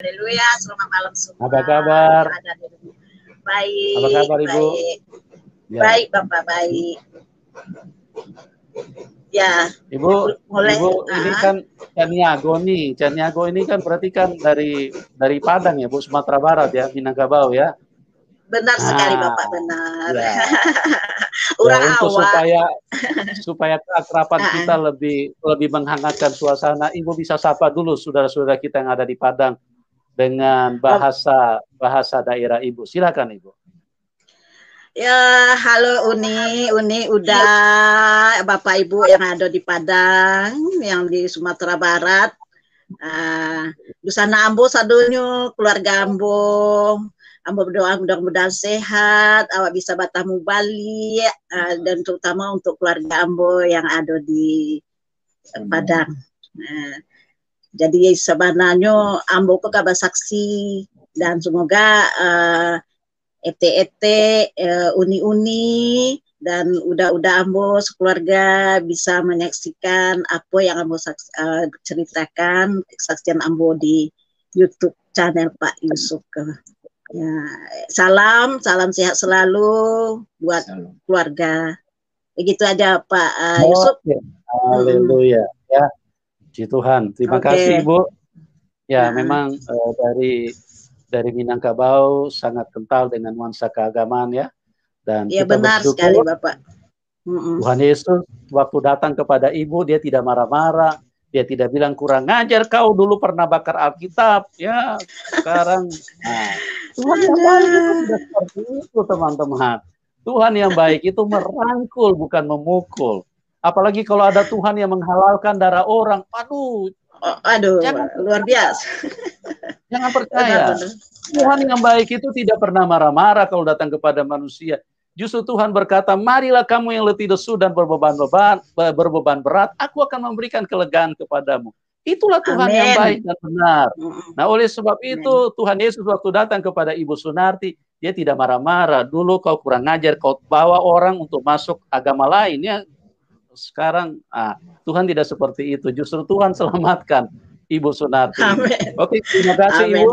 Haleluya, selamat malam semua. Apa kabar? Baik. Apa kabar Ibu? Baik, ya. Baik Bapak, baik. Ya. Ibu, mulai. Ibu ini kan Caniago nih. Caniago ini kan berarti kan dari Padang ya, Bu, Sumatera Barat ya, Minangkabau ya. Benar sekali Bapak, benar. Ya. Orang ya, untuk awak. supaya keakraban kita lebih menghangatkan suasana, Ibu bisa sapa dulu saudara-saudara kita yang ada di Padang dengan bahasa daerah Ibu. Silakan Ibu. Ya, halo Uni udah Bapak Ibu yang ada di Padang, yang di Sumatera Barat. Busana ambo sadonyo, keluarga ambo berdoa mudah-mudahan sehat, awak bisa bertemu Bali, dan terutama untuk keluarga ambo yang ada di Padang. Jadi sebenarnya ambo kok kabar saksi dan semoga uni dan udah ambo sekeluarga bisa menyaksikan apa yang ambo ceritakan kesaksian ambo di YouTube channel Pak Yusuf. Ya, salam sehat selalu buat keluarga. Begitu aja Pak Yusuf. Haleluya ya. Puji Tuhan. Terima kasih Ibu. Ya, memang dari Minangkabau sangat kental dengan nuansa keagamaan ya, dan ya, kita benar bersyukur sekali Bapak. Tuhan Yesus waktu datang kepada Ibu dia tidak marah-marah, dia tidak bilang kurang ngajar kau dulu pernah bakar Alkitab ya, sekarang Tuhan yang baik itu tidak seperti itu teman-teman. Tuhan yang baik itu merangkul bukan memukul. Apalagi kalau ada Tuhan yang menghalalkan darah orang, aduh, luar biasa. Jangan percaya. Benar. Tuhan yang baik itu tidak pernah marah-marah kalau datang kepada manusia. Justru Tuhan berkata, marilah kamu yang letih lesu dan berbeban berat, aku akan memberikan kelegaan kepadamu. Itulah Tuhan yang baik dan benar. Nah, oleh sebab itu Tuhan Yesus waktu datang kepada Ibu Sunarti, dia tidak marah-marah. Dulu kau kurang ngajar, kau bawa orang untuk masuk agama lain ya. Sekarang Tuhan tidak seperti itu. Justru Tuhan selamatkan Ibu Sunarti. Oke, terima kasih Ibu.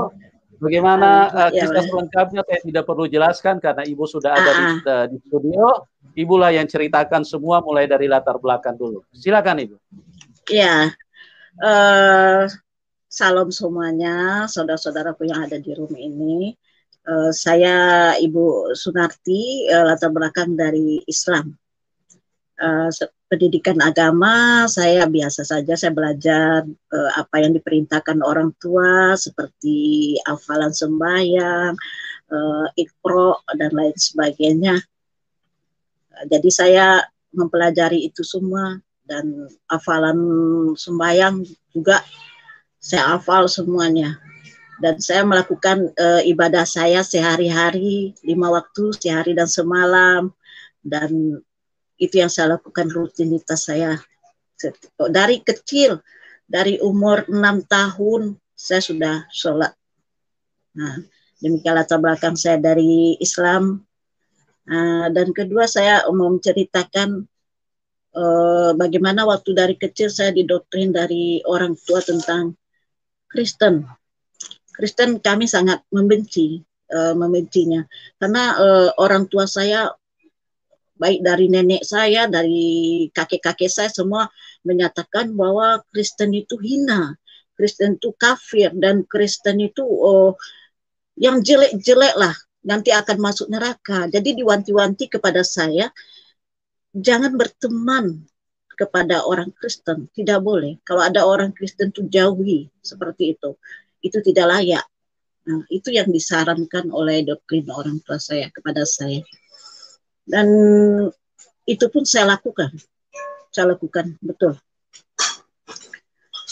Bagaimana kisah selengkapnya saya tidak perlu jelaskan karena Ibu sudah ada di studio. Ibulah yang ceritakan semua mulai dari latar belakang dulu. Silakan Ibu. Ya, salam semuanya, saudara-saudaraku yang ada di rumah ini. Saya Ibu Sunarti, latar belakang dari Islam. Pendidikan agama saya biasa saja, saya belajar apa yang diperintahkan orang tua seperti hafalan sembahyang, Iqra dan lain sebagainya. Jadi saya mempelajari itu semua dan hafalan sembahyang juga saya hafal semuanya. Dan saya melakukan ibadah saya sehari-hari 5 waktu sehari dan semalam, dan itu yang saya lakukan rutinitas saya. Dari kecil, dari umur 6 tahun, saya sudah sholat. Nah, demikian latar belakang saya dari Islam. Dan kedua, saya mau menceritakan bagaimana waktu dari kecil saya didoktrin dari orang tua tentang Kristen. Kristen kami sangat membencinya. Karena orang tua saya, baik dari nenek saya, dari kakek-kakek saya, semua menyatakan bahwa Kristen itu hina, Kristen itu kafir, dan Kristen itu yang jelek-jelek lah, nanti akan masuk neraka. Jadi diwanti-wanti kepada saya, jangan berteman kepada orang Kristen, tidak boleh. Kalau ada orang Kristen itu jauhi, seperti itu. Itu tidak layak. Nah, itu yang disarankan oleh doktrin orang tua saya kepada saya. Dan itu pun saya lakukan betul.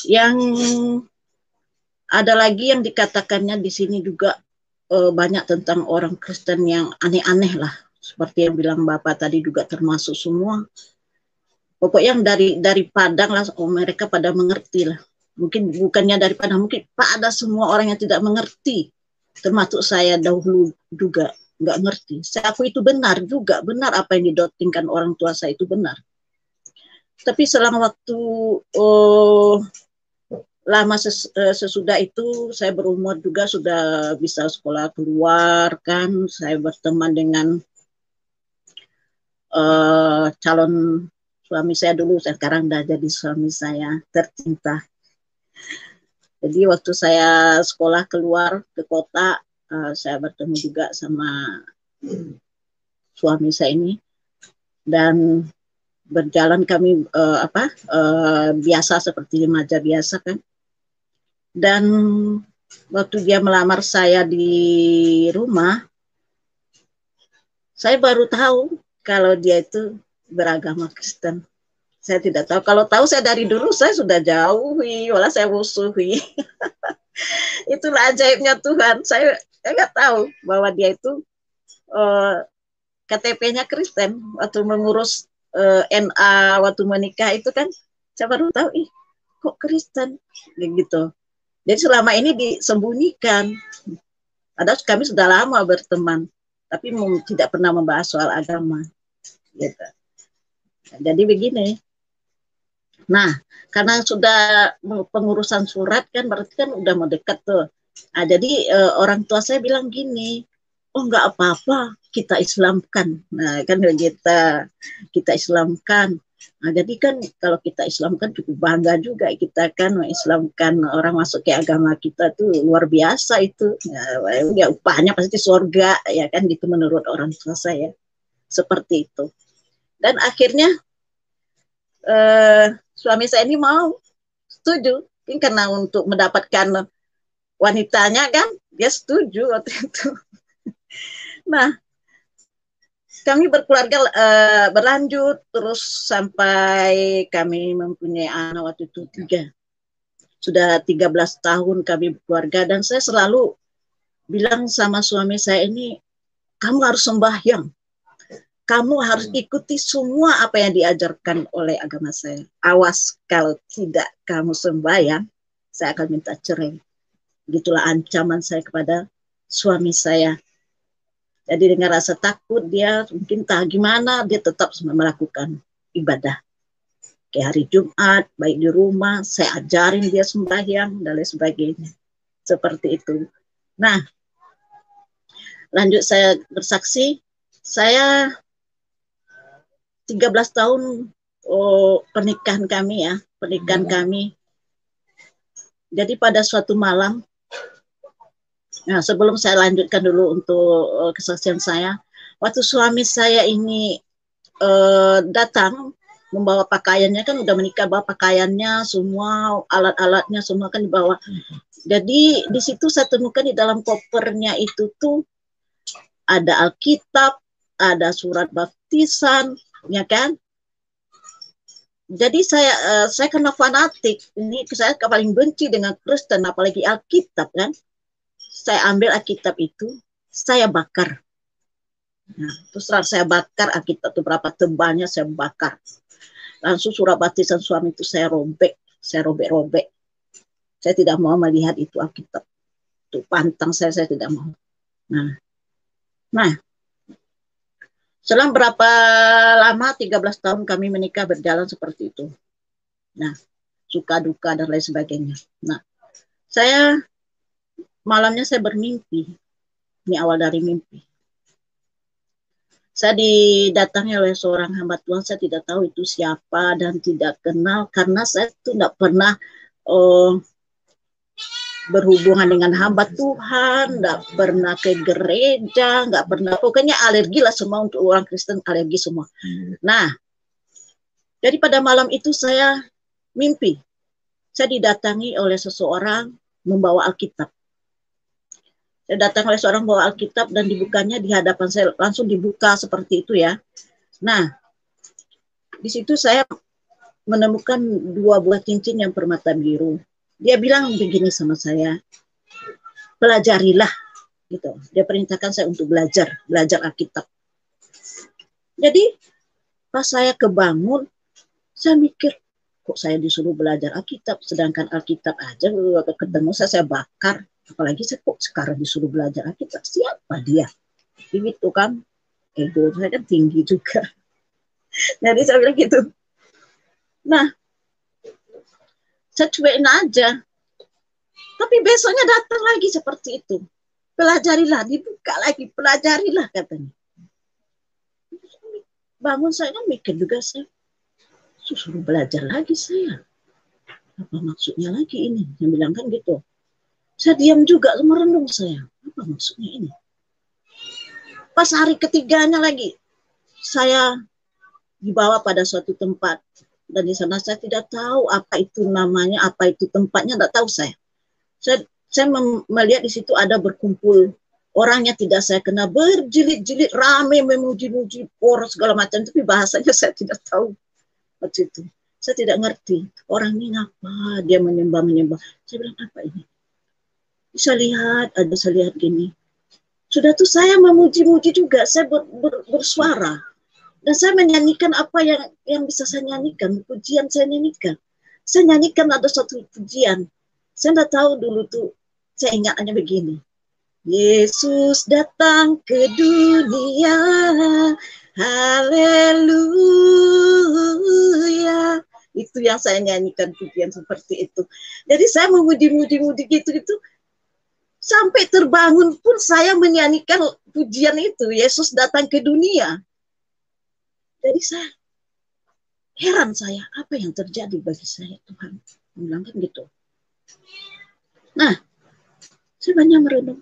Yang ada lagi yang dikatakannya di sini juga banyak tentang orang Kristen yang aneh-aneh lah, seperti yang bilang Bapak tadi juga termasuk semua. Pokoknya yang dari Padang lah, mereka pada mengerti lah. Mungkin bukannya dari Padang, mungkin pada semua orang yang tidak mengerti, termasuk saya dahulu juga nggak ngerti. Saya aku itu benar apa yang didoktrinkan orang tua saya itu benar. Tapi selang waktu lama sesudah itu saya berumur juga, sudah bisa sekolah keluar kan, saya berteman dengan calon suami saya dulu, sekarang udah jadi suami saya tercinta. Jadi waktu saya sekolah keluar ke kota, saya bertemu juga sama suami saya ini, dan berjalan kami biasa seperti remaja biasa kan. Dan waktu dia melamar saya di rumah, saya baru tahu kalau dia itu beragama Kristen. Saya tidak tahu. Kalau tahu saya dari dulu saya sudah jauhi, malah saya musuhi. Itulah ajaibnya Tuhan. Saya nggak tahu bahwa dia itu KTP-nya Kristen. Waktu mengurus NA, waktu menikah itu kan, saya baru tahu, kok Kristen, gitu. Jadi selama ini disembunyikan. Padahal kami sudah lama berteman, tapi tidak pernah membahas soal agama. Gitu. Jadi begini. Nah, karena sudah pengurusan surat kan, berarti kan udah mau dekat tuh. Nah, jadi orang tua saya bilang gini, oh nggak apa-apa, kita Islamkan. Nah, kan kita Islamkan. Nah, jadi kan kalau kita Islamkan cukup bangga juga kita kan mengislamkan orang masuk ke agama kita tuh luar biasa itu. Ya upahnya pasti surga ya kan, gitu menurut orang tua saya. Seperti itu. Dan akhirnya suami saya ini mau setuju, karena untuk mendapatkan wanitanya kan dia setuju waktu itu. Nah, kami berkeluarga berlanjut terus sampai kami mempunyai anak waktu itu 3. Sudah 13 tahun kami berkeluarga, dan saya selalu bilang sama suami saya ini, kamu harus sembahyang. Kamu harus ikuti semua apa yang diajarkan oleh agama saya. Awas kalau tidak kamu sembahyang, saya akan minta cerai. Gitulah ancaman saya kepada suami saya. Jadi dengan rasa takut dia mungkin tak gimana, dia tetap melakukan ibadah. Kayak hari Jumat, baik di rumah, saya ajarin dia sembahyang dan lain sebagainya. Seperti itu. Nah, lanjut saya bersaksi, saya 13 tahun pernikahan kami ya, kami. Jadi pada suatu malam, nah sebelum saya lanjutkan dulu untuk kesaksian saya, waktu suami saya ini datang membawa pakaiannya, kan udah menikah, bawa pakaiannya semua, alat-alatnya semua kan dibawa. Jadi di situ saya temukan di dalam kopernya itu tuh ada Alkitab, ada surat baptisan, ya kan? Jadi saya kena fanatik. Ini saya paling benci dengan Kristen, apalagi Alkitab kan. Saya ambil Alkitab itu, saya bakar. Nah, terus saya bakar Alkitab itu, berapa tebalnya saya bakar. Langsung surat baptisan suami itu saya robek-robek. Saya tidak mau melihat itu Alkitab. Itu pantang saya tidak mau. Nah, selang berapa lama, 13 tahun kami menikah berjalan seperti itu. Nah, suka duka dan lain sebagainya. Nah, malamnya saya bermimpi. Ini awal dari mimpi. Saya didatangi oleh seorang hamba Tuhan, saya tidak tahu itu siapa dan tidak kenal, karena saya itu tidak pernah berhubungan dengan hamba Tuhan, tidak pernah ke gereja, nggak pernah, pokoknya alergi lah semua, untuk orang Kristen alergi semua. Nah, jadi pada malam itu saya mimpi, saya didatangi oleh seseorang membawa Alkitab. Saya datang oleh seorang bawa Alkitab dan dibukanya di hadapan saya, langsung dibuka seperti itu ya. Nah, di situ saya menemukan 2 buah cincin yang permata biru. Dia bilang begini sama saya, pelajarilah, gitu. Dia perintahkan saya untuk belajar Alkitab. Jadi pas saya kebangun, saya mikir, kok saya disuruh belajar Alkitab, sedangkan Alkitab aja ketemu saya bakar. Apalagi saya kok sekarang disuruh belajar Alkitab, siapa dia? Begitu kan, ego saya kan tinggi juga. Jadi saya bilang gitu. Nah, saya cuekin aja. Tapi besoknya datang lagi seperti itu. Pelajarilah, dibuka lagi, pelajarilah katanya. Bangun saya kan mikir juga, saya suruh belajar lagi saya. Apa maksudnya lagi ini? Yang bilang kan gitu. Saya diam juga, merenung saya. Apa maksudnya ini? Pas hari ketiganya lagi, saya dibawa pada suatu tempat. Dan di sana saya tidak tahu apa itu namanya, apa itu tempatnya, tidak tahu saya. Saya melihat di situ ada berkumpul. Orangnya tidak saya kenal, berjilid-jilid, rame memuji-muji, poros segala macam. Tapi bahasanya saya tidak tahu. Waktu itu saya tidak ngerti. Orang ini ngapa, dia menyembah-menyembah. Saya bilang, apa ini? Saya lihat gini. Sudah tuh saya memuji-muji juga, saya bersuara. Dan saya menyanyikan apa yang bisa saya nyanyikan, pujian saya nyanyikan. Saya nyanyikan ada satu pujian. Saya tidak tahu dulu tuh, saya ingat hanya begini. Yesus datang ke dunia, haleluya. Itu yang saya nyanyikan pujian seperti itu. Jadi saya memuji-muji gitu. Sampai terbangun pun saya menyanyikan pujian itu. Yesus datang ke dunia. Jadi saya heran saya, apa yang terjadi bagi saya Tuhan. Bilang kan gitu. Nah, saya banyak merenung.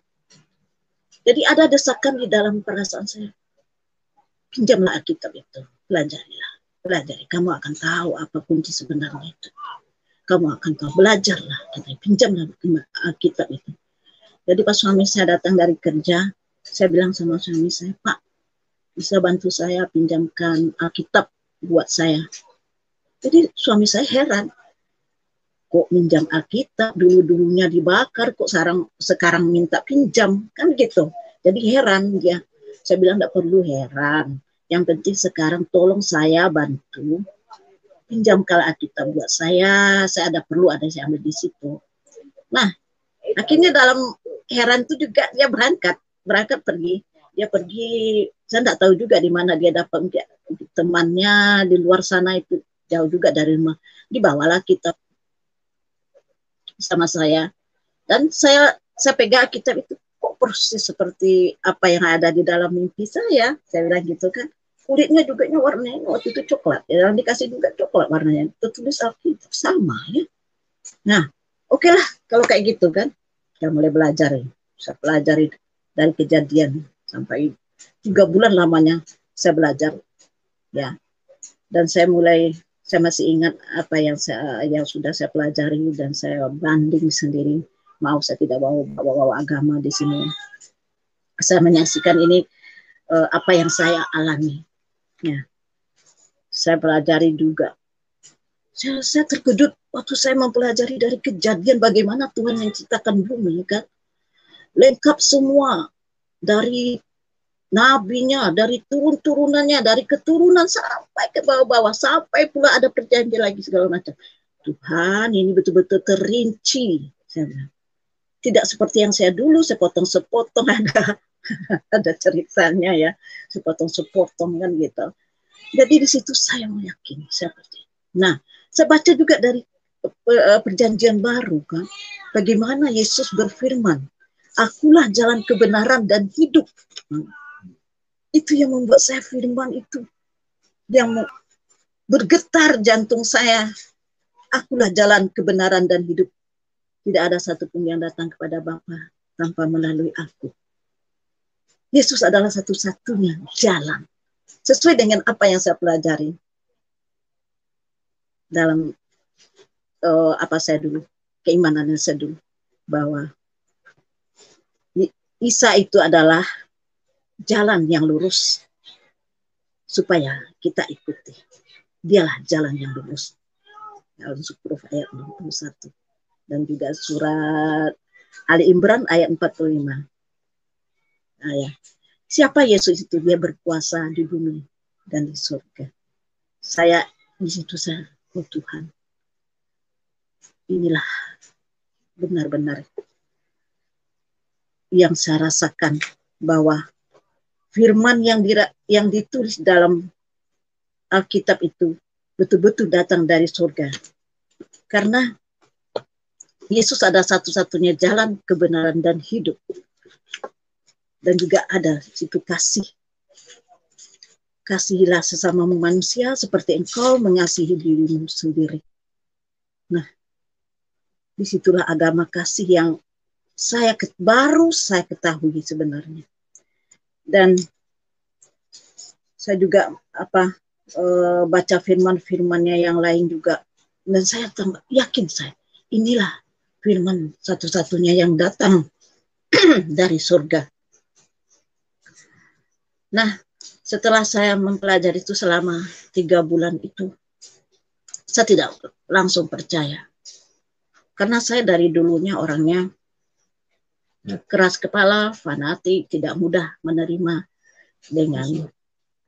Jadi ada desakan di dalam perasaan saya. Pinjamlah Alkitab itu, pelajarilah. Pelajari, kamu akan tahu apa kunci sebenarnya itu. Kamu akan tahu, belajarlah. Pinjamlah Alkitab itu. Jadi pas suami saya datang dari kerja, saya bilang sama suami saya, Pak, bisa bantu saya pinjamkan Alkitab buat saya. Jadi suami saya heran, kok minjam Alkitab, dulu-dulunya dibakar, kok sekarang minta pinjam, kan gitu. Jadi heran dia. Saya bilang tidak perlu heran. Yang penting sekarang tolong saya bantu pinjamkan Alkitab buat saya ada perlu, ada saya ambil di situ. Nah, akhirnya dalam heran itu juga dia berangkat pergi. Dia pergi, saya tidak tahu juga di mana dia dapat temannya di luar sana, itu jauh juga dari rumah. Dibawalah kitab sama saya, dan saya pegang kitab itu, kok persis seperti apa yang ada di dalam mimpi saya bilang gitu kan. Kulitnya juga warnanya waktu itu coklat, ya, dikasih juga coklat warnanya, tertulis Alkitab sama ya. Nah, oke lah kalau kayak gitu kan. Saya mulai belajar, saya pelajari dari Kejadian sampai 3 bulan lamanya saya belajar ya. Dan saya masih ingat apa yang sudah saya pelajari, dan saya banding sendiri. Mau saya tidak bawa agama di sini. Saya menyaksikan ini apa yang saya alami. Ya. Saya pelajari juga. Saya terkejut waktu saya mempelajari dari Kejadian bagaimana Tuhan menciptakan bumi kan. Lengkap semua, dari nabinya, dari turun-turunannya, dari keturunan sampai ke bawah-bawah, sampai pula ada perjanjian lagi segala macam. Tuhan, ini betul-betul terinci. Saya bilang. Tidak seperti yang saya dulu, sepotong-sepotong ada ceritanya ya, sepotong-sepotong kan gitu. Jadi di situ saya meyakini seperti. Nah, saya baca juga dari perjanjian baru kan, bagaimana Yesus berfirman, akulah jalan kebenaran dan hidup. Itu yang membuat saya firman itu yang bergetar jantung saya. Akulah jalan kebenaran dan hidup. Tidak ada satupun yang datang kepada Bapa tanpa melalui aku. Yesus adalah satu-satunya jalan. Sesuai dengan apa yang saya pelajari dalam apa saya dulu, keimanan saya dulu, bahwa Isa itu adalah jalan yang lurus supaya kita ikuti. Dialah jalan yang lurus. Dalam Al-Zukhruf ayat 61. Dan juga surat Ali Imran ayat 45. Nah, ya. Siapa Yesus itu? Dia berkuasa di bumi dan di surga. Saya di situ saya, oh Tuhan, inilah benar-benar yang saya rasakan, bahwa firman yang ditulis dalam Alkitab itu betul-betul datang dari surga. Karena Yesus ada satu-satunya jalan, kebenaran, dan hidup. Dan juga ada situ kasih. Kasihilah sesamamu manusia seperti engkau mengasihi dirimu sendiri. Nah, disitulah agama kasih yang baru saya ketahui sebenarnya. Dan saya juga baca firman-firmannya yang lain juga. Dan saya yakin inilah firman satu-satunya yang datang dari surga. Nah, setelah saya mempelajari itu selama 3 bulan itu, saya tidak langsung percaya. Karena saya dari dulunya orangnya keras kepala, fanatik, tidak mudah menerima dengan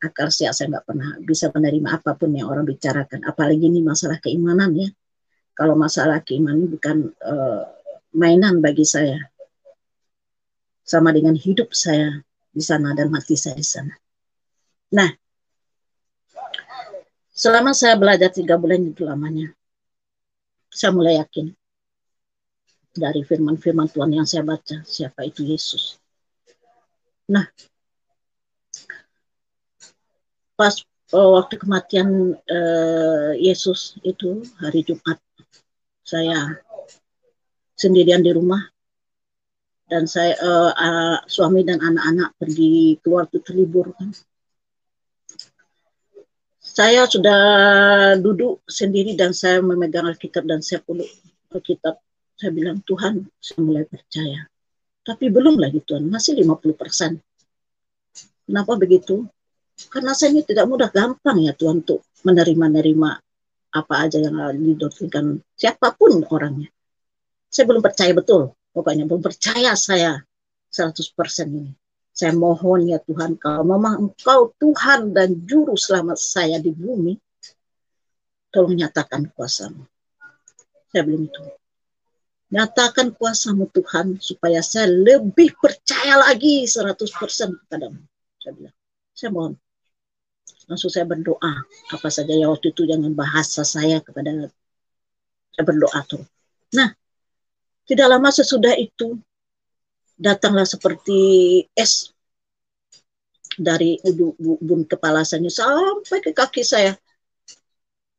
akal sehat. Saya nggak pernah bisa menerima apapun yang orang bicarakan. Apalagi ini masalah keimanan ya. Kalau masalah keimanan bukan mainan bagi saya. Sama dengan hidup saya di sana dan mati saya di sana. Nah, selama saya belajar 3 bulan itu lamanya, saya mulai yakin dari firman-firman Tuhan yang saya baca, siapa itu Yesus. Nah, pas waktu kematian Yesus itu hari Jumat, saya sendirian di rumah, dan saya suami dan anak-anak pergi keluar tuh libur kan. Saya sudah duduk sendiri dan saya memegang Alkitab dan saya peluk Alkitab. Saya bilang, Tuhan, saya mulai percaya. Tapi belum lagi Tuhan, masih 50%. Kenapa begitu? Karena saya ini tidak mudah, gampang ya Tuhan untuk menerima apa aja yang didoktrinkan siapapun orangnya. Saya belum percaya betul, pokoknya belum percaya saya 100% ini. Saya mohon ya Tuhan, kalau memang Engkau Tuhan dan Juru Selamat saya di bumi, tolong nyatakan kuasa-Mu. Saya belum itu. Nyatakan kuasa-Mu Tuhan, supaya saya lebih percaya lagi 100% kepadamu. Saya bilang, saya mohon. Langsung saya berdoa, apa saja ya waktu itu, jangan bahasa saya kepada, saya berdoa tuh. Nah, tidak lama sesudah itu, datanglah seperti es dari ujung kepala saya sampai ke kaki saya,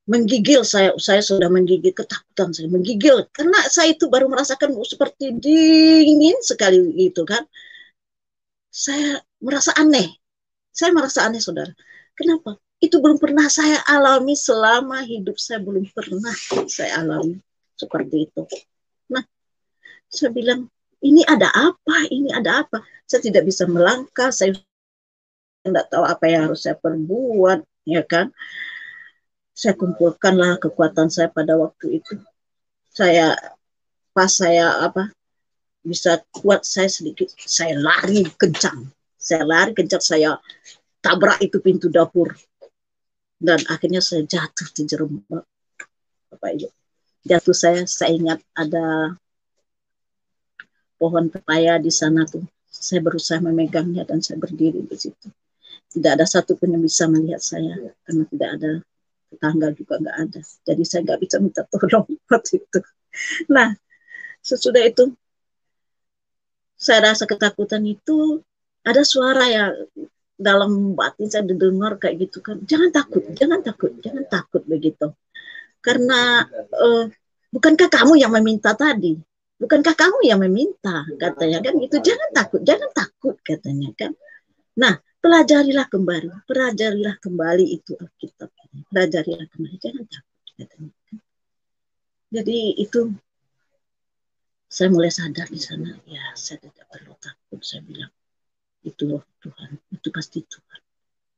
menggigil saya sudah menggigil, ketakutan saya menggigil, karena saya itu baru merasakan seperti dingin sekali gitu kan. Saya merasa aneh saudara. Kenapa? Itu belum pernah saya alami selama hidup saya, belum pernah saya alami seperti itu. Nah, saya bilang, ini ada apa? Saya tidak bisa melangkah, saya tidak tahu apa yang harus saya perbuat, ya kan? Saya kumpulkanlah kekuatan saya pada waktu itu. Pas saya bisa kuat saya sedikit, saya lari kencang, saya tabrak itu pintu dapur, dan akhirnya saya jatuh di jerembab. Jatuh saya ingat ada pohon pepaya di sana tuh. Saya berusaha memegangnya dan saya berdiri di situ. Tidak ada satupun yang bisa melihat saya karena tidak ada tetangga, juga nggak ada. Jadi saya nggak bisa minta tolong waktu itu. Nah, sesudah itu saya rasa ketakutan itu, ada suara yang dalam batin saya dengar kayak gitu kan, jangan takut begitu. Karena bukankah kamu yang meminta tadi? Bukankah kamu yang meminta, katanya kan gitu. Jangan takut katanya kan. Nah, pelajarilah kembali itu Alkitab. Pelajarilah kembali, jangan takut katanya kan. Jadi itu saya mulai sadar di sana, ya saya tidak perlu takut, saya bilang. Itu loh Tuhan, itu pasti Tuhan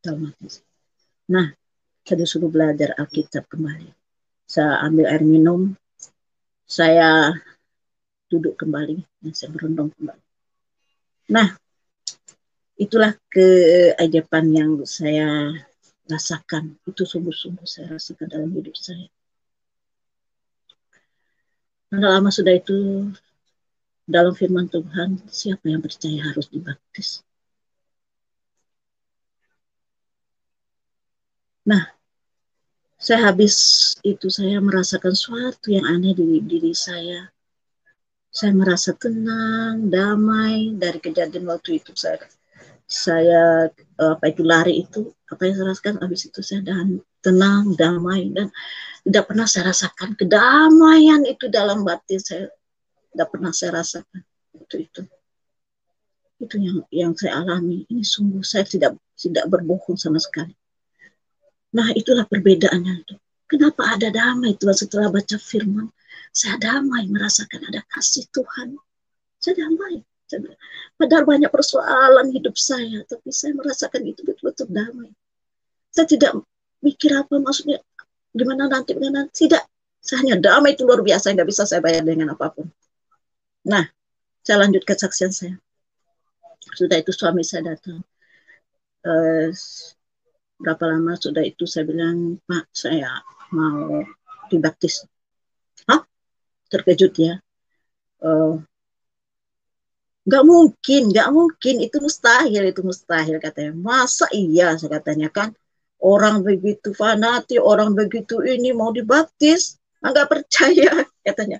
dalam hati saya. Nah, saya disuruh belajar Alkitab kembali. Saya ambil air minum, saya duduk kembali, dan saya berundung kembali. Nah, itulah keajaiban yang saya rasakan. Itu sungguh-sungguh saya rasakan dalam hidup saya. Tidak lama sudah itu, dalam firman Tuhan, siapa yang percaya harus dibaptis. Nah, saya habis itu saya merasakan sesuatu yang aneh di diri saya. Saya merasa tenang, damai dari kejadian waktu itu. Saya apa itu lari itu, apa yang saya rasakan, habis itu saya tenang, damai, dan tidak pernah saya rasakan kedamaian itu dalam batin saya. Tidak pernah saya rasakan itu yang saya alami. Ini sungguh saya tidak berbohong sama sekali. Nah, itulah perbedaannya itu. Kenapa ada damai Tuhan setelah baca firman? Saya damai, merasakan ada kasih Tuhan. Saya damai. Padahal banyak persoalan hidup saya, tapi saya merasakan itu betul-betul damai. Saya tidak mikir apa maksudnya, gimana nanti. Tidak. Saya hanya damai itu luar biasa, nggak bisa saya bayar dengan apapun. Nah, saya lanjut kesaksian saya. Sudah itu suami saya datang. Berapa lama sudah itu saya bilang, Pak, saya mau dibaptis. Hah? Terkejut ya. Nggak mungkin, itu mustahil katanya. Masa iya, saya katanya kan, orang begitu fanatik, orang begitu ini mau dibaptis, nggak percaya katanya.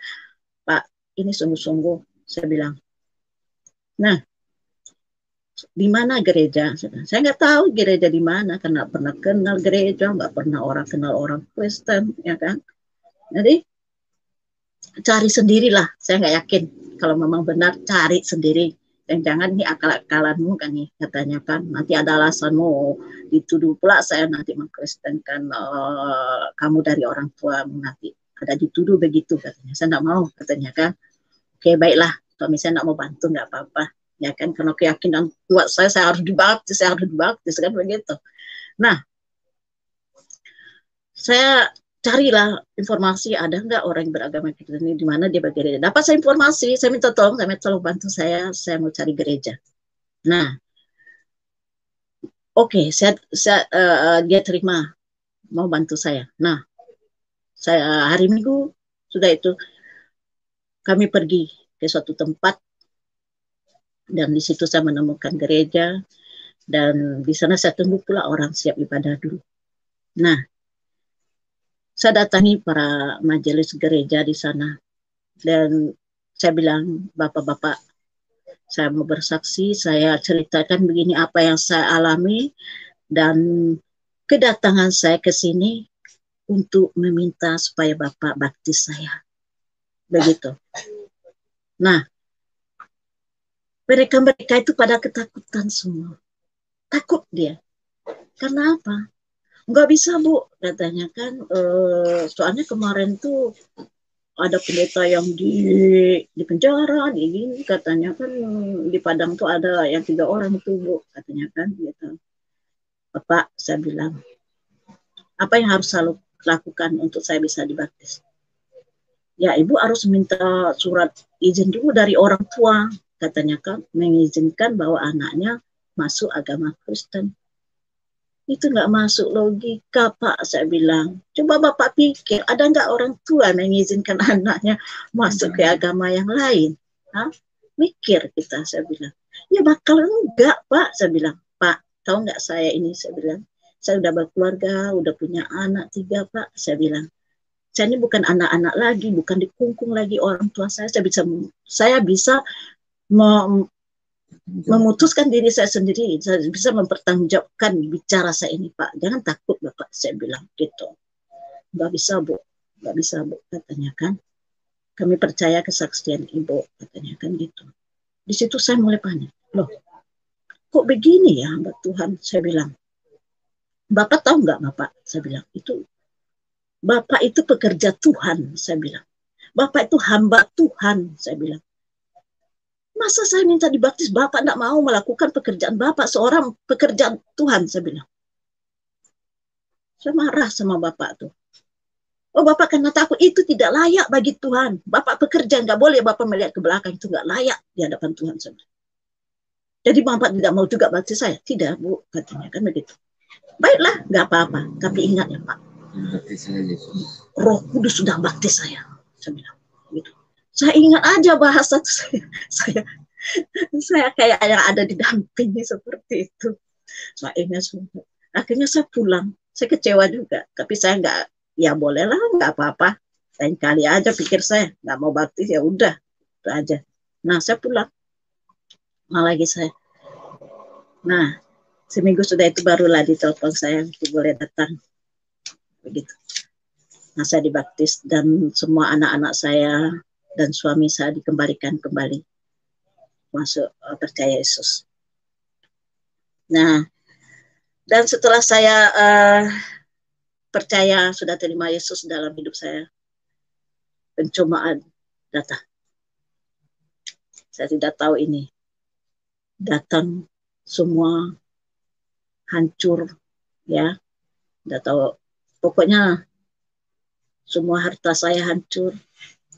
Pak, ini sungguh-sungguh, saya bilang. Nah, di mana gereja? Saya nggak tahu gereja di mana, karena pernah kenal gereja, nggak pernah kenal orang Kristen, ya kan? Jadi cari sendirilah, saya nggak yakin. Kalau memang benar, cari sendiri. Dan jangan ini akal-akalanmu kan nih, katanya kan. Nanti ada alasanmu, dituduh pula saya nanti mengkristenkan kamu dari orang tuamu nanti. Ada dituduh begitu katanya. Saya nggak mau katanya kan. Oke, baiklah. Kalau misalnya nggak mau bantu, nggak apa-apa. Ya kan, karena keyakinan kuat saya harus dibaptis kan begitu. Nah, saya carilah informasi, ada nggak orang yang beragama Kristen ini, di mana dia bergereja. Dapat saya informasi, saya minta tolong bantu saya mau cari gereja. Nah, oke, dia terima, mau bantu saya. Nah, saya hari Minggu sudah itu kami pergi ke suatu tempat, dan di situ saya menemukan gereja, dan di sana saya tunggu pula orang siap ibadah dulu. Nah, saya datangi para majelis gereja di sana, dan saya bilang, Bapak-bapak, saya mau bersaksi, saya ceritakan begini apa yang saya alami, dan kedatangan saya ke sini untuk meminta supaya Bapak baptis saya. Begitu. Nah, mereka itu pada ketakutan semua. Takut dia. Karena apa? Nggak bisa, Bu, katanya kan. Soalnya kemarin tuh ada pendeta yang di penjara, ini katanya kan di Padang tuh ada yang 3 orang itu, Bu, katanya kan gitu. Bapak, saya bilang, apa yang harus saya lakukan untuk saya bisa dibaptis? Ya, Ibu harus minta surat izin dulu dari orang tua, katanya kan, mengizinkan bahwa anaknya masuk agama Kristen. Itu nggak masuk logika, Pak, saya bilang. Coba Bapak pikir, ada nggak orang tua mengizinkan anaknya masuk ke agama yang lain? Hah? Mikir kita, saya bilang. Ya bakal enggak, Pak, saya bilang. Pak, tahu nggak saya ini, saya bilang. Saya udah berkeluarga, udah punya anak 3, Pak, saya bilang. Saya ini bukan anak-anak lagi, bukan dikungkung lagi orang tua saya. Saya bisa memutuskan diri saya sendiri, saya bisa mempertanggungjawabkan bicara saya ini, Pak. Jangan takut, Bapak, saya bilang gitu. Nggak bisa, Bu, katanya kan. Kami percaya kesaksian Ibu, katanya kan gitu. Di situ saya mulai panik. Loh, kok begini ya, Mbak Tuhan, saya bilang. Bapak tahu nggak, Bapak? Saya bilang, Bapak itu pekerja Tuhan, saya bilang. Bapak itu hamba Tuhan, saya bilang. Masa saya minta dibaptis, Bapak tidak mau melakukan pekerjaan Bapak, seorang pekerjaan Tuhan, saya bilang. Saya marah sama Bapak tuh. Oh, Bapak karena takut, itu tidak layak bagi Tuhan. Bapak pekerja, nggak boleh Bapak melihat ke belakang, itu nggak layak di hadapan Tuhan. Saya bilang. Jadi Bapak tidak mau juga baptis saya? Tidak, Bu, katanya kan begitu. Baiklah, nggak apa-apa. Tapi ingat ya, Pak. Roh Kudus sudah baptis saya bilang. Gitu. Saya ingat aja bahasa saya kayak yang ada di dampingnya seperti itu. Saya ingat semua. Akhirnya saya pulang. Saya kecewa juga. Tapi saya nggak, ya bolehlah, nggak apa-apa. Lain kali aja pikir saya, nggak mau baptis, ya udah. Itu aja. Nah, saya pulang. Lagi saya. Nah, seminggu sudah itu barulah ditelepon saya, boleh datang. Begitu. Nah, saya dibaptis dan semua anak-anak saya dan suami saya dikembalikan kembali masuk percaya Yesus. Nah, dan setelah saya percaya sudah terima Yesus dalam hidup saya, pencobaan datang. Saya tidak tahu ini. Datang semua hancur, ya. Tidak tahu. Pokoknya semua harta saya hancur,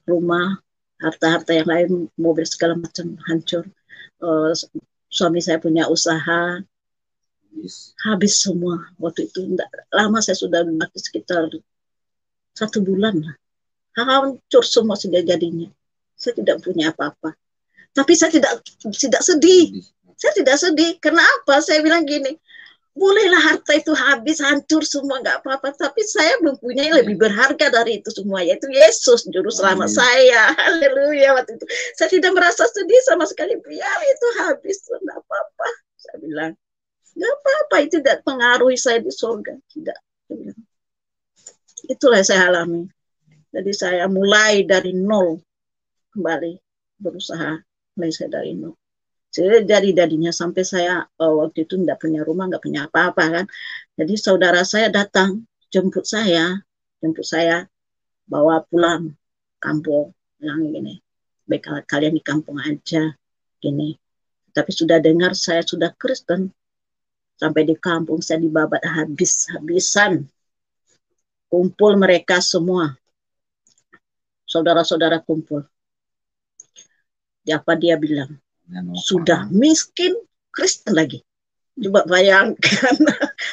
rumah, harta-harta yang lain, mobil segala macam hancur. Suami saya punya usaha, habis semua. Waktu itu lama, saya sudah mati sekitar 1 bulan. Hancur semua sudah jadinya. Saya tidak punya apa-apa. Tapi saya tidak sedih. Saya tidak sedih. Karena apa? Saya bilang gini, bolehlah harta itu habis, hancur semua, nggak apa-apa. Tapi saya mempunyai lebih berharga dari itu semua, yaitu Yesus, Juru Selamat saya. Haleluya. Waktu itu saya tidak merasa sedih sama sekali. Biar itu habis, nggak apa-apa. Saya bilang, nggak apa-apa, itu tidak pengaruhi saya di surga. Tidak. Itulah yang saya alami. Jadi saya mulai dari nol kembali berusaha, mulai saya dari nol. Jadinya sampai saya waktu itu tidak punya rumah, nggak punya apa-apa kan. Jadi saudara saya datang jemput saya bawa pulang kampung, bilang gini, baik kalian di kampung aja gini. Tapi sudah dengar saya sudah Kristen, sampai di kampung saya dibabat habis-habisan. Kumpul mereka semua, saudara-saudara kumpul. Apa dia bilang? Sudah miskin Kristen lagi. Coba bayangkan,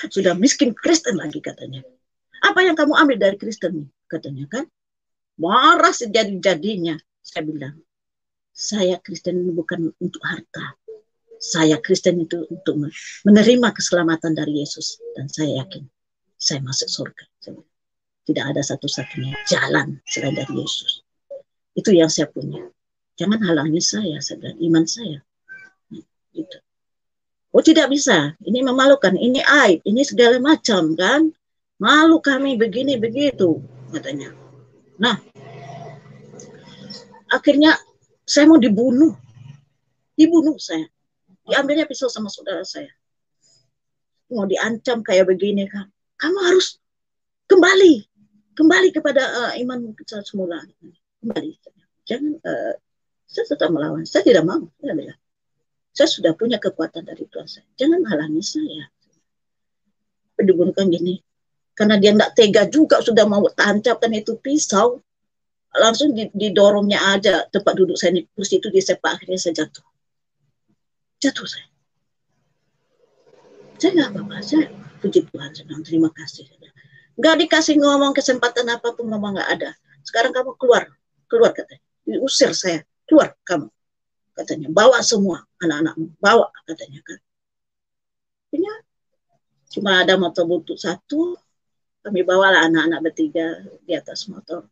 sudah miskin Kristen lagi katanya. Apa yang kamu ambil dari Kristen katanya kan? Marah sejadi-jadinya. Saya bilang, saya Kristen ini bukan untuk harta. Saya Kristen itu untuk menerima keselamatan dari Yesus. Dan saya yakin saya masuk surga. Tidak ada satu-satunya jalan selain dari Yesus. Itu yang saya punya. Jangan halangi saya dan iman saya. Gitu. Oh, tidak bisa. Ini memalukan. Ini aib. Ini segala macam kan. Malu kami begini begitu katanya. Nah, akhirnya saya mau dibunuh. Dibunuh saya. Diambilnya pisau sama saudara saya. Mau diancam kayak begini kan. Kamu harus kembali kepada iman semula. Kembali. Jangan saya tetap melawan. Saya tidak mau. Saya sudah punya kekuatan dari Tuhan saya. Jangan halangi saya. Dibunuhkan gini. Karena dia tidak tega juga, sudah mau tancapkan itu pisau. Langsung didorongnya aja tempat duduk saya. Kursi itu disepak, akhirnya saya jatuh. Jatuh saya. Saya nggak apa-apa. Saya puji Tuhan. Saya bilang, terima kasih. Nggak dikasih ngomong kesempatan apapun, ngomong nggak ada. Sekarang kamu keluar katanya. Diusir saya. Keluar kamu, katanya. Bawa semua anak-anakmu, bawa katanya kan. Ini cuma ada motor butut 1, kami bawalah anak-anak bertiga di atas motor.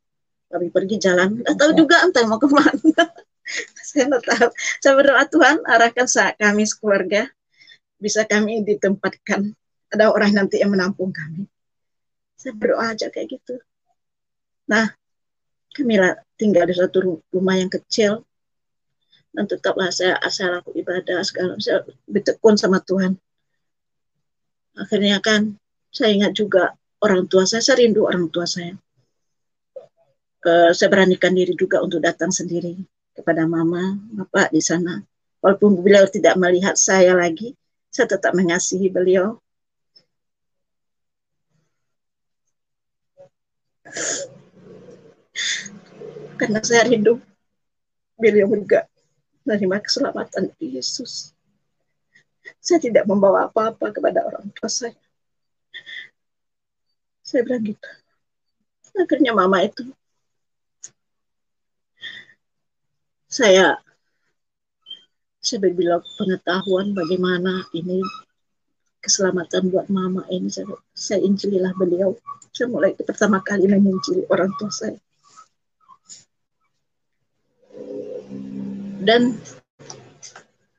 Kami pergi jalan, nggak tahu juga entah mau kemana. Saya nggak tahu. Saya berdoa, Tuhan arahkan kami sekeluarga, bisa kami ditempatkan, ada orang nanti yang menampung kami. Saya berdoa aja kayak gitu. Nah, kami tinggal di satu rumah yang kecil. Dan tetaplah saya laku ibadah segala, saya bertekun sama Tuhan. Akhirnya kan saya ingat juga orang tua saya rindu orang tua saya. Saya beranikan diri juga untuk datang sendiri kepada mama, bapak di sana. Walaupun beliau tidak melihat saya lagi, saya tetap mengasihi beliau. Karena saya rindu beliau juga menerima keselamatan Yesus. Saya tidak membawa apa-apa kepada orang tua saya. Saya bilang gitu. Akhirnya mama itu, saya berbilang pengetahuan bagaimana ini keselamatan buat mama ini. Saya injililah beliau. Saya mulai pertama kali menginjili orang tua saya. Dan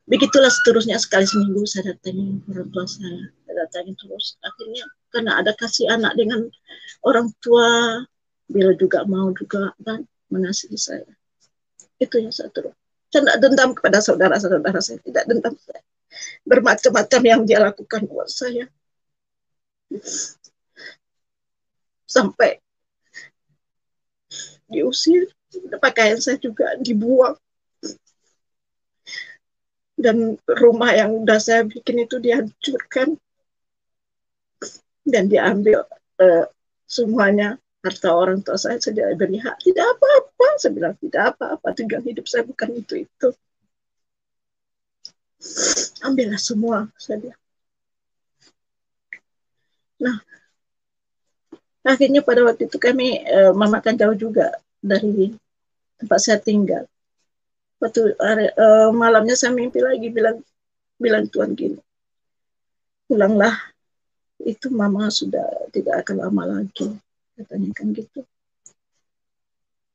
begitulah seterusnya, sekali seminggu saya datangi orang tua saya datangi terus. Akhirnya karena ada kasih anak dengan orang tua, bila juga mau juga kan mengasihi saya. Itu yang saya terus. Saya tidak dendam kepada saudara-saudara saya, tidak dendam saya. Bermacam-macam yang dia lakukan buat saya. Sampai diusir, pakaian saya juga dibuang. Dan rumah yang udah saya bikin itu dihancurkan. Dan diambil semuanya, harta orang tua saya beri hak. Tidak apa-apa, saya bilang tidak apa-apa, tujuan hidup saya bukan itu. Ambillah semua, saya bilang. Nah, akhirnya pada waktu itu kami, mama kan jauh juga dari tempat saya tinggal. Waktu malamnya saya mimpi lagi, bilang Tuhan gini, pulanglah, itu mama sudah tidak akan lama lagi, katanya kan gitu.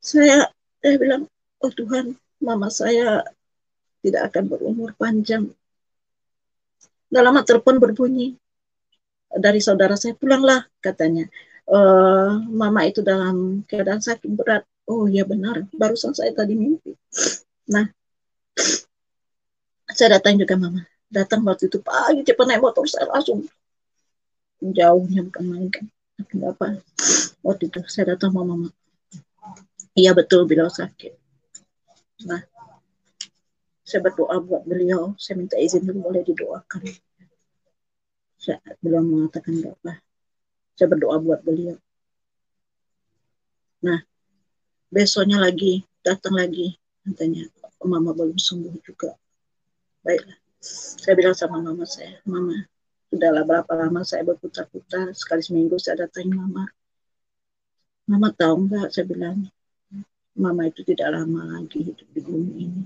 Saya bilang, oh Tuhan, mama saya tidak akan berumur panjang. Tidak lama telepon berbunyi dari saudara saya, pulanglah, katanya. Mama itu dalam keadaan sakit berat. Oh ya benar, barusan saya tadi mimpi. Nah, saya datang juga mama. Datang waktu itu pagi, cepat naik motor, saya langsung jauhnya bukan main kan. Tapi apa? Waktu itu saya datang sama mama. Iya betul, beliau sakit. Nah, saya berdoa buat beliau. Saya minta izin dulu, boleh didoakan. Beliau mengatakan enggak apa. Saya berdoa buat beliau. Nah, besoknya lagi, datang lagi. Katanya, mama belum sembuh juga. Baiklah. Saya bilang sama mama saya, mama, sudahlah berapa lama saya berputar-putar, sekali seminggu saya datangi mama. Mama tahu enggak, saya bilang, mama itu tidak lama lagi hidup di bumi ini.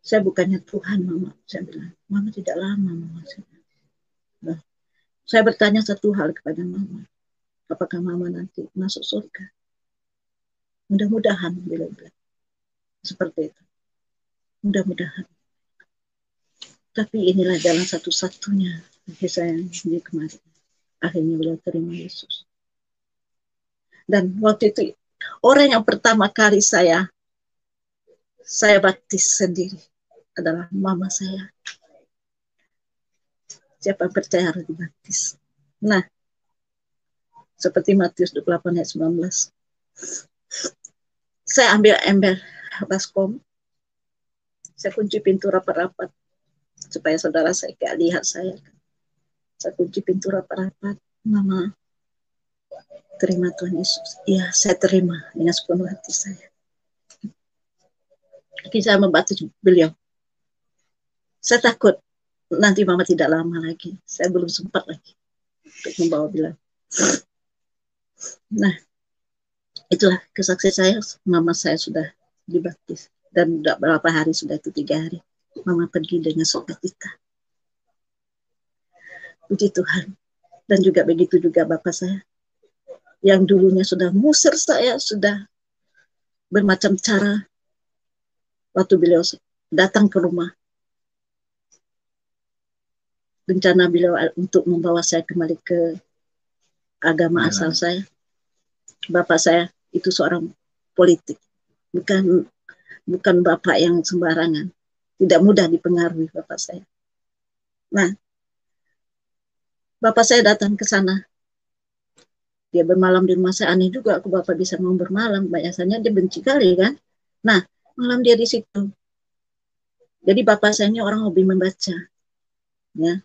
Saya bukannya Tuhan, mama, saya bilang, mama tidak lama, mama. Nah, saya bertanya satu hal kepada mama, apakah mama nanti masuk surga? Mudah-mudahan, beliau bilang. Seperti itu. Mudah-mudahan. Tapi inilah jalan satu-satunya bagi saya di kemarin. Akhirnya beliau terima Yesus. Dan waktu itu, orang yang pertama kali saya baptis sendiri adalah mama saya. Siapa yang percaya harus dibaptis. Nah, seperti Matius 28 ayat 19. Saya ambil ember baskom. Saya kunci pintu rapat-rapat supaya saudara saya gak lihat saya. Saya kunci pintu rapat-rapat. Mama, terima Tuhan Yesus. Iya, saya terima dengan sepenuh hati saya. Jadi saya membaptis beliau. Saya takut nanti mama tidak lama lagi. Saya belum sempat lagi untuk membawa beliau. Nah, itulah kesaksian saya. Mama saya sudah dibaptis. Dan tidak berapa hari, sudah itu 3 hari. Mama pergi dengan sukacita. Puji Tuhan. Dan juga begitu juga bapak saya. Yang dulunya sudah ngusir saya, sudah bermacam cara. Waktu beliau datang ke rumah. Rencana beliau untuk membawa saya kembali ke agama asal saya. Bapak saya itu seorang politik. Bukan bapak yang sembarangan. Tidak mudah dipengaruhi bapak saya. Nah, bapak saya datang ke sana. Dia bermalam di rumah saya. Aneh juga aku bapak bisa mau bermalam. Biasanya dia benci kali kan. Nah, malam dia di situ. Jadi bapak saya ini orang hobi membaca. Ya.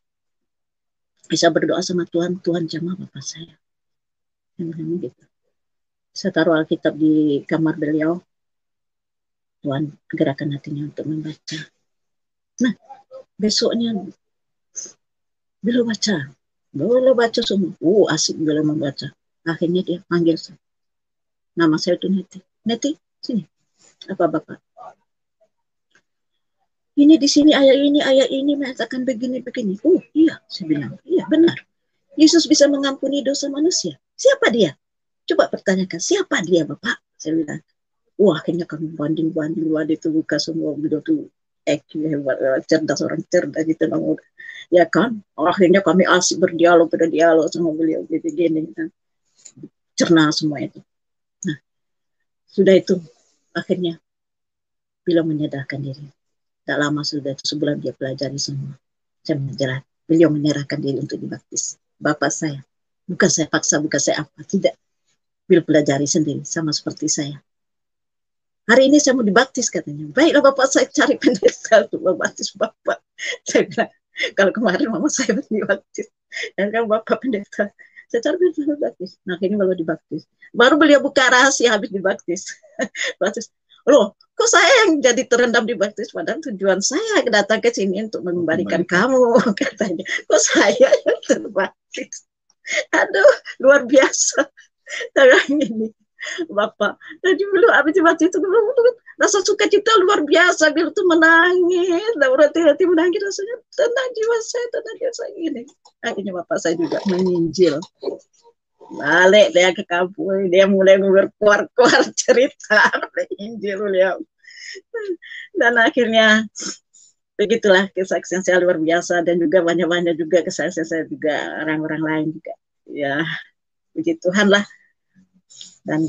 Bisa berdoa sama Tuhan. Tuhan jamah bapak saya. Gitu. Saya taruh Alkitab di kamar beliau. Tuhan gerakan hatinya untuk membaca. Nah, besoknya beliau baca semua. Asik beliau membaca. Akhirnya dia panggil saya. Nama saya itu Neti. Neti, sini. Apa Bapak? Ini di sini ayat ini mengatakan begini. Oh iya, saya bilang. Iya, benar. Yesus bisa mengampuni dosa manusia. Siapa dia? Coba pertanyakan, siapa dia Bapak? Saya bilang. Wah, akhirnya kami banding-banding, wah itu buka semua, beliau tuh IQ hebat, cerdas, orang cerdas gitu. Ya kan, akhirnya kami asik berdialog sama beliau gitu gini, kan. Cerna semua itu. Nah, sudah itu akhirnya beliau menyadarkan diri. Tak lama sudah itu, sebulan dia pelajari semua. Saya menjelaskan, beliau menyerahkan diri untuk dibaptis. Bapak saya, bukan saya paksa, bukan saya apa, tidak. Beliau pelajari sendiri, sama seperti saya. Hari ini saya mau dibaptis katanya. Baiklah Bapak, saya cari pendeta untuk membaptis Bapak. Saya bilang, kalau kemarin mama saya dibaptis, dan kan Bapak pendeta. Saya cari pendeta dibaptis. Nah, ini baru dibaptis. Baru beliau buka rahasia habis dibaptis. Baptis. Loh, kok saya yang jadi terendam dibaptis? Padahal tujuan saya datang ke sini untuk mengembalikan kamu, katanya. Kok saya yang terbaptis? Aduh, luar biasa. Tangan ini. Bapak, jadi belum habis dibaptis itu rasa sukacita luar biasa, biar tuh menangis, hati menangis, rasanya tenang jiwa saya ini. Akhirnya bapak saya juga menginjil. Balik dia ke kampung, dia mulai berkuar-kuar cerita Injil beliau. Dan akhirnya begitulah kesaksian saya luar biasa, dan juga banyak-banyak juga kesaksian saya juga orang-orang lain juga. Ya, puji Tuhan lah. Dan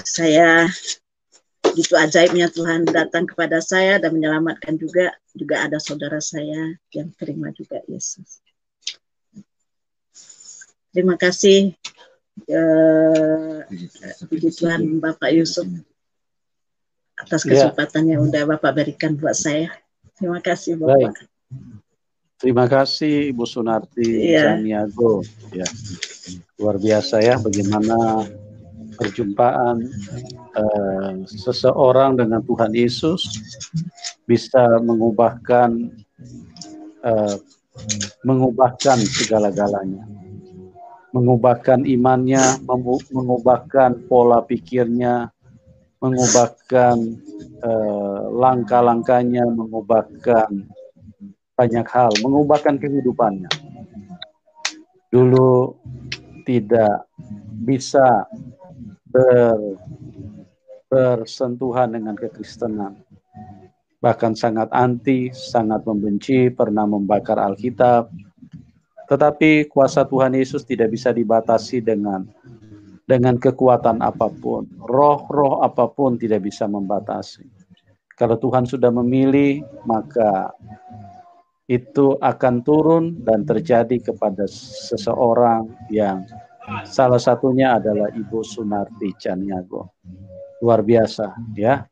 saya gitu ajaibnya Tuhan datang kepada saya dan menyelamatkan juga ada saudara saya yang terima juga Yesus. Terima kasih puji Tuhan Bapak Yusuf atas kesempatan yang udah Bapak berikan buat saya. Terima kasih Bapak. Baik. Terima kasih Ibu Sunarti Caniago. Ya. Luar biasa ya bagaimana perjumpaan seseorang dengan Tuhan Yesus bisa mengubahkan segala-galanya, mengubahkan imannya, mengubahkan pola pikirnya, mengubahkan langkah-langkahnya, mengubahkan banyak hal, mengubahkan kehidupannya. Dulu tidak bisa bersentuhan dengan kekristenan, bahkan sangat anti, sangat membenci, pernah membakar Alkitab. Tetapi kuasa Tuhan Yesus tidak bisa dibatasi dengan kekuatan apapun, roh apapun tidak bisa membatasi. Kalau Tuhan sudah memilih, maka itu akan turun dan terjadi kepada seseorang yang salah satunya adalah Ibu Sunarti Caniago. Luar biasa ya.